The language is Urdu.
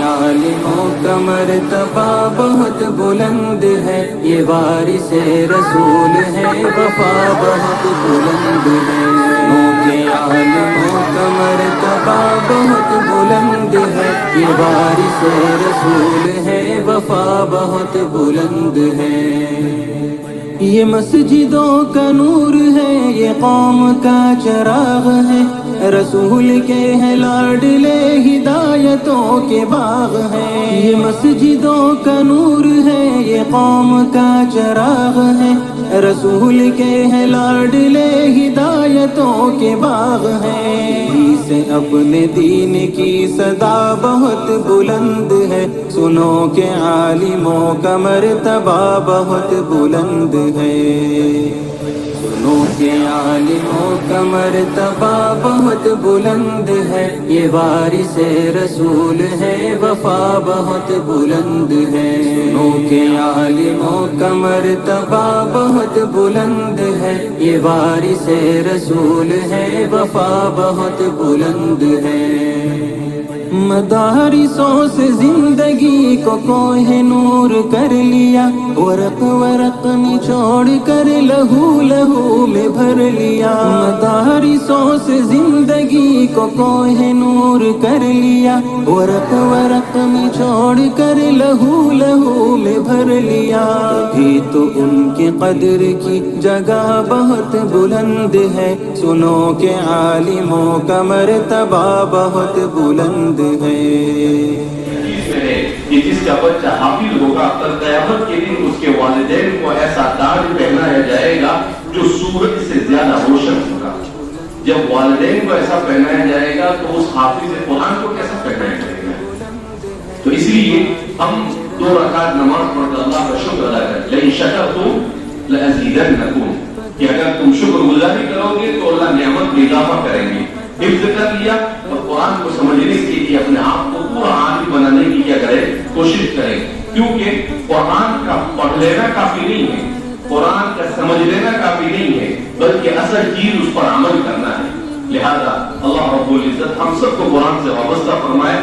عالموں کا مرتبہ بہت بلند ہے، یہ وارث رسول ہے، وفا بہت بلند ہے۔ کے عالموں کا مرتبہ بہت بلند ہے، یہ وارث رسول ہے، وفا بہت بلند ہے۔ یہ مسجدوں کا نور ہے، یہ قوم کا چراغ ہے، رسول کے ہے لاڈلے، ہدایتوں کے باغ ہیں۔ یہ مسجدوں کا نور ہے، یہ قوم کا چراغ ہے، رسول کے ہے لاڈلے، ہدایتوں کے باغ ہیں۔ سے اپنے دین کی صدا بہت بلند ہے، سنو کہ عالموں کا مرتبہ بہت بلند ہے۔ سنو کہ عالموں کا مرتبہ بہت بلند ہے، یہ وارث رسول ہے، وفا بہت بلند ہے۔ سنو کہ عالموں کا مرتبہ بہت بلند ہے، یہ وارث رسول ہے، وفا بہت بلند ہے۔ مدارسوں سے زندگی کو کوہ نور کر لیا، ورق ورق نچوڑ کر لہو لہو میں بھر لیا۔ مدارسوں سے زندگی کو کوہ نور کر لیا، ورق ورق نچوڑ کر لہو لہو میں بھر لیا۔ بھی تو ان کی قدر کی جگہ بہت بلند ہے، سنو کہ عالموں کا مرتبہ بہت بلند ہے۔ کہ جس کا بچہ حافظ ہوگا کل قیامت کے دن اس کے والدین کو ایسا تاج پہنایا جائے گا جو سورج سے زیادہ روشن ہوگا۔ جب والدین کو ایسا پہنایا جائے گا تو اس حافظ قرآن کو کیسا پہنایا جائے گا؟ تو اس لیے ہم 2 رکعت نماز پڑھ کر اللہ کا شکر ادا کریں۔ لئن شکرتم لأزیدنکم، کہ اگر تم شکر گزاری کرو گے تو اللہ نعمت میں اضافہ کریں گے۔ حفظ کر لیا اور قرآن کو سمجھنے کے لیے اپنے آپ کو پورا عالم بنانے کی کیا کرے، کوشش کریں، کیونکہ قرآن کا پڑھ لینا کافی نہیں ہے، قرآن کا سمجھ لینا کافی نہیں ہے، بلکہ اصل چیز اس پر عمل کرنا ہے۔ لہذا اللہ رب العزت ہم سب کو قرآن سے وابستہ فرمائے۔